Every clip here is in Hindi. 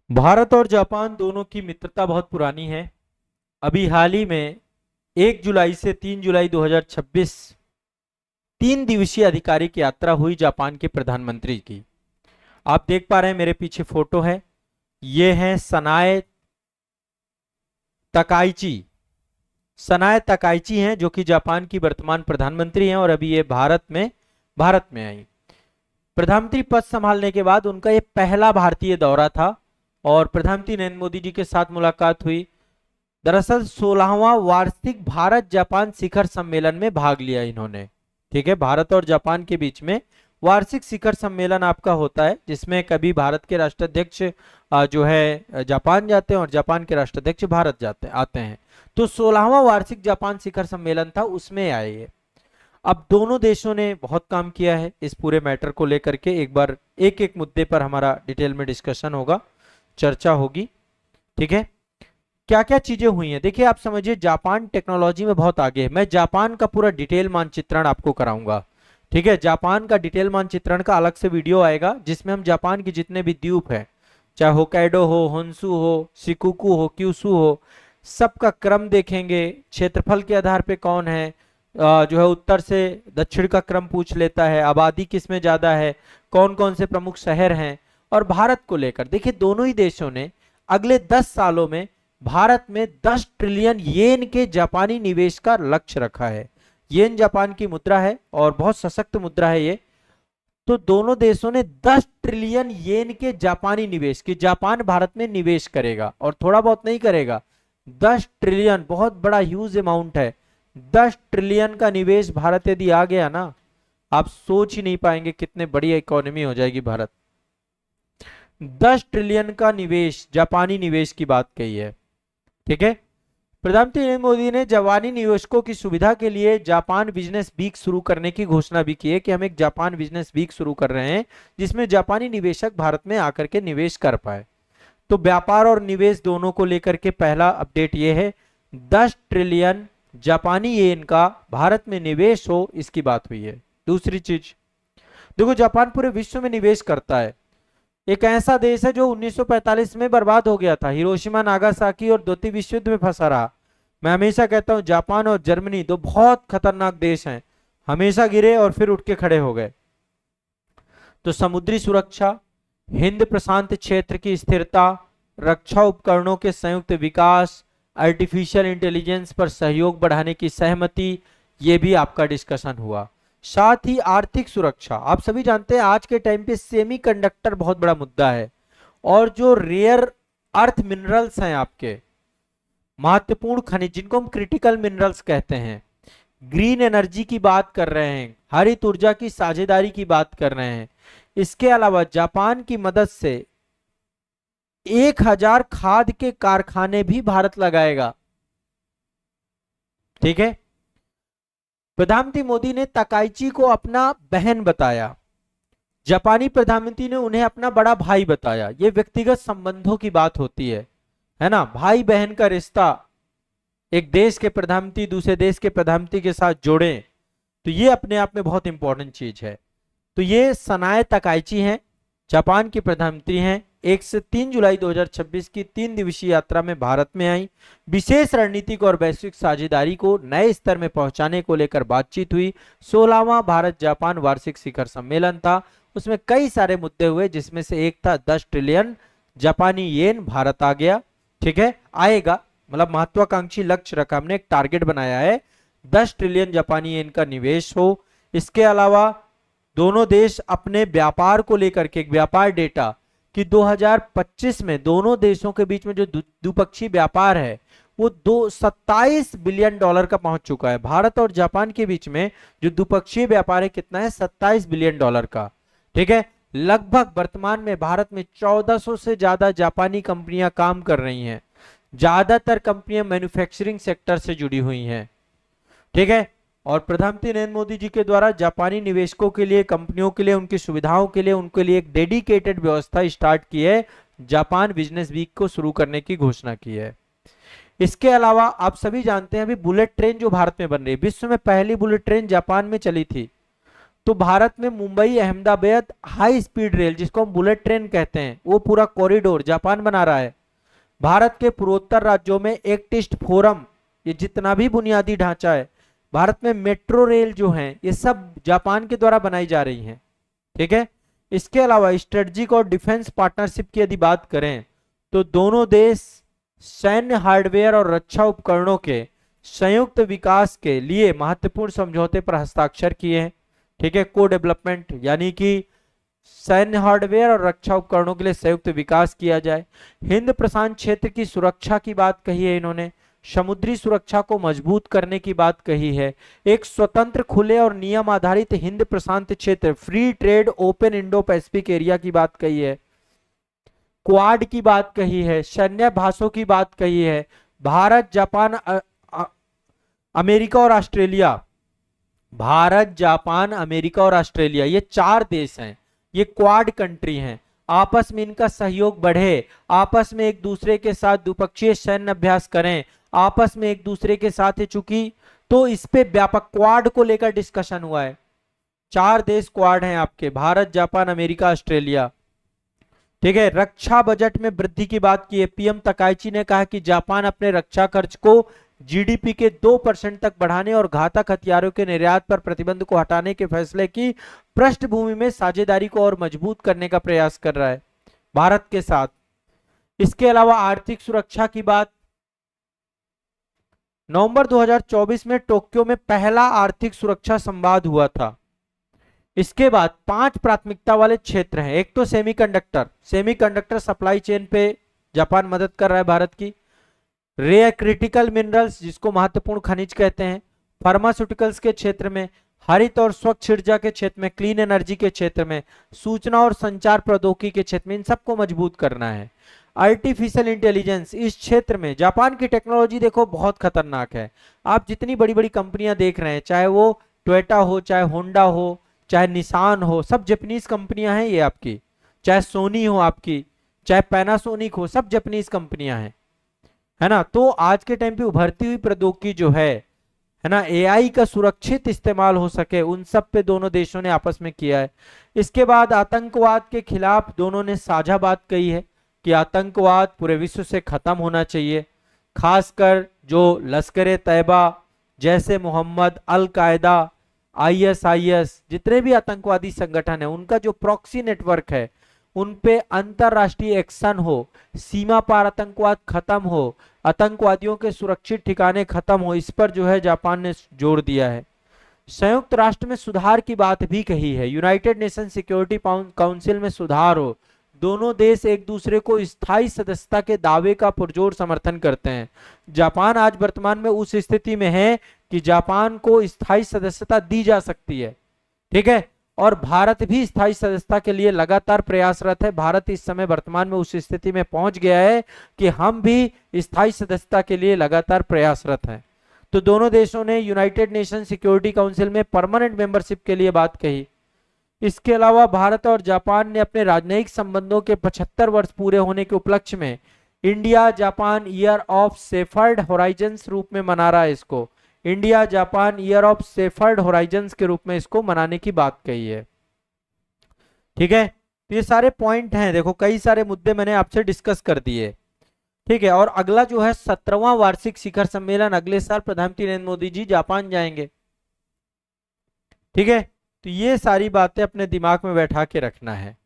भारत और जापान दोनों की मित्रता बहुत पुरानी है। अभी हाल ही में 1 जुलाई से 3 जुलाई 2026 3 दिवसीय आधिकारिक यात्रा हुई जापान के प्रधानमंत्री की। आप देख पा रहे हैं मेरे पीछे फोटो है। ये है तकाइची सनाए तकाइची हैं जो कि जापान की वर्तमान प्रधानमंत्री हैं और अभी ये भारत में आई। प्रधानमंत्री पद संभालने के बाद उनका ये पहला भारतीय दौरा था और प्रधानमंत्री नरेंद्र मोदी जी के साथ मुलाकात हुई। दरअसल 16वां वार्षिक भारत जापान शिखर सम्मेलन में भाग लिया इन्होंने। ठीक है, भारत और जापान के बीच में वार्षिक शिखर सम्मेलन आपका होता है जिसमें कभी भारत के राष्ट्राध्यक्ष जो है जापान जाते हैं और जापान के राष्ट्राध्यक्ष भारत आते हैं। तो 16वां वार्षिक जापान शिखर सम्मेलन था, उसमें आए ये। अब दोनों देशों ने बहुत काम किया है इस पूरे मैटर को लेकर के। एक बार एक एक मुद्दे पर हमारा डिटेल में डिस्कशन होगा, चर्चा होगी। ठीक है, क्या क्या चीजें हुई हैं देखिए। आप समझिए जापान टेक्नोलॉजी में बहुत आगे है। मैं जापान का पूरा डिटेल मानचित्रण आपको कराऊंगा। ठीक है, जापान का डिटेल मानचित्रण का अलग से वीडियो आएगा जिसमें हम जापान के जितने भी द्वीप हैं, चाहे होकाइडो हो, होन्सू हो, शिकुकू हो, क्यूशू हो, सबका क्रम देखेंगे। क्षेत्रफल के आधार पे कौन है, जो है उत्तर से दक्षिण का क्रम पूछ लेता है, आबादी किसमें ज्यादा है, कौन कौन से प्रमुख शहर हैं। और भारत को लेकर देखिए, दोनों ही देशों ने अगले 10 सालों में भारत में 10 ट्रिलियन येन के जापानी निवेश का लक्ष्य रखा है। येन जापान की मुद्रा है और बहुत सशक्त मुद्रा है ये। तो दोनों देशों ने 10 ट्रिलियन येन के जापानी निवेश की, जापान भारत में निवेश करेगा और थोड़ा बहुत नहीं करेगा, 10 ट्रिलियन बहुत बड़ा ह्यूज अमाउंट है। 10 ट्रिलियन का निवेश भारत यदि आ गया ना, आप सोच ही नहीं पाएंगे कितने बड़ी इकोनॉमी हो जाएगी भारत। 10 ट्रिलियन का निवेश, जापानी निवेश की बात कही है। ठीक है, प्रधानमंत्री नरेंद्र मोदी ने जापानी निवेशकों की सुविधा के लिए जापान बिजनेस वीक शुरू करने की घोषणा भी की है कि हम एक जापान बिजनेस वीक शुरू कर रहे हैं जिसमें जापानी निवेशक भारत में आकर के निवेश कर पाए। तो व्यापार और निवेश दोनों को लेकर के पहला अपडेट ये है, 10 ट्रिलियन जापानी येन का भारत में निवेश हो, इसकी बात हुई है। दूसरी चीज देखो, जापान पूरे विश्व में निवेश करता है। एक ऐसा देश है जो 1945 में बर्बाद हो गया था, हिरोशिमा नागासाकी और द्वितीय विश्व युद्ध में फंसा रहा। मैं हमेशा कहता हूं जापान और जर्मनी दो बहुत खतरनाक देश हैं, हमेशा गिरे और फिर उठ के खड़े हो गए। तो समुद्री सुरक्षा, हिंद प्रशांत क्षेत्र की स्थिरता, रक्षा उपकरणों के संयुक्त विकास, आर्टिफिशियल इंटेलिजेंस पर सहयोग बढ़ाने की सहमति, ये भी आपका डिस्कशन हुआ। साथ ही आर्थिक सुरक्षा, आप सभी जानते हैं आज के टाइम पे सेमीकंडक्टर बहुत बड़ा मुद्दा है और जो रेयर अर्थ मिनरल्स हैं, आपके महत्वपूर्ण खनिज जिनको हम क्रिटिकल मिनरल्स कहते हैं, ग्रीन एनर्जी की बात कर रहे हैं, हरित ऊर्जा की साझेदारी की बात कर रहे हैं। इसके अलावा जापान की मदद से 1000 खाद के कारखाने भी भारत लगाएगा। ठीक है, प्रधानमंत्री मोदी ने तकाइची को अपना बहन बताया, जापानी प्रधानमंत्री ने उन्हें अपना बड़ा भाई बताया। ये व्यक्तिगत संबंधों की बात होती है ना, भाई बहन का रिश्ता एक देश के प्रधानमंत्री दूसरे देश के प्रधानमंत्री के साथ जोड़े, तो ये अपने आप में बहुत इंपॉर्टेंट चीज है। तो ये सनाए तकाइची हैं, जापान की प्रधानमंत्री हैं। 1 से 3 जुलाई 2026 की 3 दिवसीय यात्रा में भारत में आई। विशेष रणनीतिक और वैश्विक साझेदारी को नए स्तर में पहुंचाने को लेकर बातचीत हुई। 16वां भारत जापान वार्षिक शिखर सम्मेलन था, उसमें कई सारे मुद्दे हुए जिसमें से एक था 10 ट्रिलियन जापानी येन भारत आ गया। ठीक है, आएगा, मतलब महत्वाकांक्षी लक्ष्य रखा हमने, एक टारगेट बनाया है 10 ट्रिलियन जापानी येन का निवेश हो। इसके अलावा दोनों देश अपने व्यापार को लेकर के एक व्यापार डेटा कि 2025 में दोनों देशों के बीच में जो द्विपक्षीय व्यापार है वो 27 बिलियन डॉलर का पहुंच चुका है। भारत और जापान के बीच में जो द्विपक्षीय व्यापार है कितना है, 27 बिलियन डॉलर का। ठीक है, लगभग वर्तमान में भारत में 1400 से ज्यादा जापानी कंपनियां काम कर रही हैं। ज्यादातर कंपनियां मैन्युफैक्चरिंग सेक्टर से जुड़ी हुई हैं। ठीक है, और प्रधानमंत्री नरेंद्र मोदी जी के द्वारा जापानी निवेशकों के लिए, कंपनियों के लिए, उनकी सुविधाओं के लिए, उनके लिए एक डेडिकेटेड व्यवस्था स्टार्ट की है, जापान बिजनेस वीक को शुरू करने की घोषणा की है। इसके अलावा आप सभी जानते हैं अभी बुलेट ट्रेन जो भारत में बन रही है, विश्व में पहली बुलेट ट्रेन जापान में चली थी। तो भारत में Mumbai Ahmedabad high speed rail, जिसको हम बुलेट ट्रेन कहते हैं, वो पूरा कॉरिडोर जापान बना रहा है। भारत के पूर्वोत्तर राज्यों में एक्ट फोरम, ये जितना भी बुनियादी ढांचा है, भारत में मेट्रो रेल जो है, ये सब जापान के द्वारा बनाई जा रही हैं। ठीक है। इसके अलावा स्ट्रेटजिक और डिफेंस पार्टनरशिप की यदि बात करें तो दोनों देश सैन्य हार्डवेयर और रक्षा उपकरणों के संयुक्त विकास के लिए महत्वपूर्ण समझौते पर हस्ताक्षर किए हैं। ठीक है। को डेवलपमेंट यानी कि सैन्य हार्डवेयर और रक्षा उपकरणों के लिए संयुक्त विकास किया जाए। हिंद प्रशांत क्षेत्र की सुरक्षा की बात कही है इन्होंने, समुद्री सुरक्षा को मजबूत करने की बात कही है, एक स्वतंत्र खुले और नियम आधारित हिंद प्रशांत क्षेत्र, free trade open Indo Pacific area की बात कही है, क्वाड की बात कही है, सैन्याभ्यासों की बात कही है। भारत जापान अमेरिका और ऑस्ट्रेलिया, भारत जापान अमेरिका और ऑस्ट्रेलिया, ये 4 देश हैं, ये क्वाड कंट्री हैं। आपस में इनका सहयोग बढ़े, आपस में एक दूसरे के साथ द्विपक्षीय सैन्य अभ्यास करें, आपस में एक दूसरे के साथ, चूंकि तो इस पे व्यापक क्वाड को लेकर डिस्कशन हुआ है। 4 देश क्वाड हैं आपके, भारत जापान अमेरिका ऑस्ट्रेलिया। ठीक है। रक्षा बजट में वृद्धि की बात की है। पीएम तकाइची ने कहा कि जापान अपने रक्षा खर्च को जीडीपी के 2% तक बढ़ाने और घातक हथियारों के निर्यात पर प्रतिबंध को हटाने के फैसले की पृष्ठभूमि में साझेदारी को और मजबूत करने का प्रयास कर रहा है भारत के साथ। इसके अलावा आर्थिक सुरक्षा की बात, नवंबर 2024 में टोक्यो में पहला आर्थिक सुरक्षा संवाद हुआ था। इसके बाद 5 प्राथमिकता वाले क्षेत्र हैं। एक तो सेमीकंडक्टर सप्लाई चेन पे जापान मदद कर रहा है भारत की, रेयर क्रिटिकल मिनरल्स जिसको महत्वपूर्ण खनिज कहते हैं, फार्मास्यूटिकल्स के क्षेत्र में, हरित और स्वच्छ ऊर्जा के क्षेत्र में, क्लीन एनर्जी के क्षेत्र में, सूचना और संचार प्रौद्योगिकी के क्षेत्र में, इन सबको मजबूत करना है। आर्टिफिशियल इंटेलिजेंस, इस क्षेत्र में जापान की टेक्नोलॉजी देखो बहुत खतरनाक है। आप जितनी बड़ी बड़ी कंपनियां देख रहे हैं, चाहे वो टोयोटा हो, चाहे होंडा हो, चाहे निसान हो, सब जापानीज कंपनियां हैं ये आपकी, चाहे सोनी हो आपकी, चाहे पैनासोनिक हो, सब जापानीज कंपनियां हैं, है ना। तो आज के टाइम पे उभरती हुई प्रौद्योगिकी जो है ना, एआई का सुरक्षित इस्तेमाल हो सके, उन सब पे दोनों देशों ने आपस में किया है। इसके बाद आतंकवाद के खिलाफ दोनों ने साझा बात कही है कि आतंकवाद पूरे विश्व से खत्म होना चाहिए, खासकर जो लश्कर तैयबा, जैसे मोहम्मद, अल कायदा, आईएसआईएस, जितने भी आतंकवादी संगठन है, उनका जो प्रॉक्सी नेटवर्क है, उन पे अंतरराष्ट्रीय एक्शन हो, सीमा पार आतंकवाद खत्म हो, आतंकवादियों के सुरक्षित ठिकाने खत्म हो, इस पर जो है जापान ने जोर दिया है। संयुक्त राष्ट्र में सुधार की बात भी कही है, यूनाइटेड नेशन सिक्योरिटी काउंसिल में सुधार हो। दोनों देश एक दूसरे को स्थायी सदस्यता के दावे का पुरजोर समर्थन करते हैं। जापान आज वर्तमान में उस स्थिति में है कि जापान को स्थायी सदस्यता दी जा सकती है। ठीक है। और भारत भी स्थायी सदस्यता के लिए लगातार प्रयासरत है। भारत इस समय वर्तमान में उस स्थिति में पहुंच गया है कि हम भी स्थायी सदस्यता के लिए लगातार प्रयासरत हैं। तो दोनों देशों ने यूनाइटेड नेशन सिक्योरिटी काउंसिल में परमानेंट मेंबरशिप के लिए बात कही। इसके अलावा भारत और जापान ने अपने राजनयिक संबंधों के 75 वर्ष पूरे होने के उपलक्ष्य में India Japan year of shepherd Horizons रूप में मना रहा है इसको, India Japan year of shepherd Horizons के रूप में इसको मनाने की बात कही है। ठीक है। तो ये सारे पॉइंट हैं, देखो कई सारे मुद्दे मैंने आपसे डिस्कस कर दिए। ठीक है। और अगला जो है 17वां वार्षिक शिखर सम्मेलन, अगले साल प्रधानमंत्री नरेंद्र मोदी जी जापान जाएंगे। ठीक है। तो ये सारी बातें अपने दिमाग में बैठा के रखना है।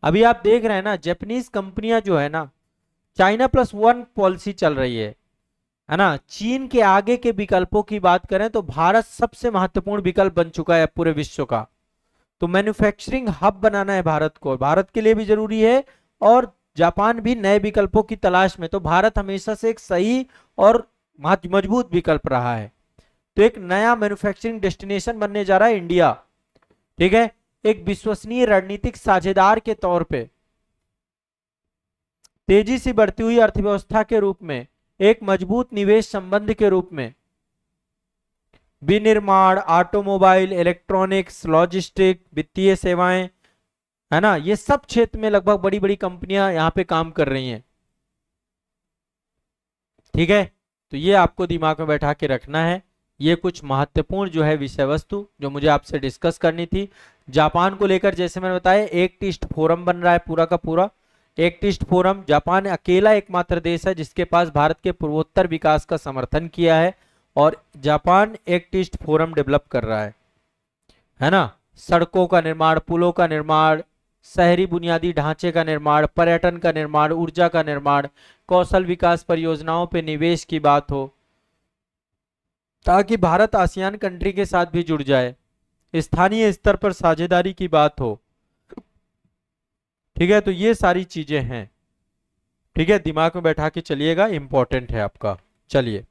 अभी आप देख रहे हैं ना, जापानीज कंपनियां जो है ना, चाइना प्लस वन पॉलिसी चल रही है ना। चीन के आगे के विकल्पों की बात करें तो भारत सबसे महत्वपूर्ण विकल्प बन चुका है पूरे विश्व का। तो मैन्युफैक्चरिंग हब बनाना है भारत को, भारत के लिए भी जरूरी है, और जापान भी नए विकल्पों की तलाश में। तो भारत हमेशा से एक सही और मजबूत विकल्प रहा है। तो एक नया मैन्युफैक्चरिंग डेस्टिनेशन बनने जा रहा है इंडिया। ठीक है। एक विश्वसनीय रणनीतिक साझेदार के तौर पे, तेजी से बढ़ती हुई अर्थव्यवस्था के रूप में, एक मजबूत निवेश संबंध के रूप में, विनिर्माण, ऑटोमोबाइल, इलेक्ट्रॉनिक्स, लॉजिस्टिक, वित्तीय सेवाएं, है ना, ये सब क्षेत्र में लगभग बड़ी बड़ी कंपनियां यहां पे काम कर रही हैं। ठीक है। तो ये आपको दिमाग में बैठा के रखना है। ये कुछ महत्वपूर्ण जो है विषय वस्तु जो मुझे आपसे डिस्कस करनी थी। जापान को लेकर जैसे मैंने बताया एक्ट ईस्ट फोरम बन रहा है पूरा का पूरा। एक्ट ईस्ट फोरम, जापान अकेला एकमात्र देश है जिसके पास भारत के पूर्वोत्तर विकास का समर्थन किया है और Japan act east forum develop कर रहा है ना। सड़कों का निर्माण, पुलों का निर्माण, शहरी बुनियादी ढांचे का निर्माण, पर्यटन का निर्माण, ऊर्जा का निर्माण, कौशल विकास परियोजनाओं पे निवेश की बात हो, ताकि भारत आसियान कंट्री के साथ भी जुड़ जाए, स्थानीय स्तर पर साझेदारी की बात हो। ठीक है, तो ये सारी चीजें हैं। ठीक है, दिमाग में बैठा के चलिएगा, इंपॉर्टेंट है आपका। चलिए।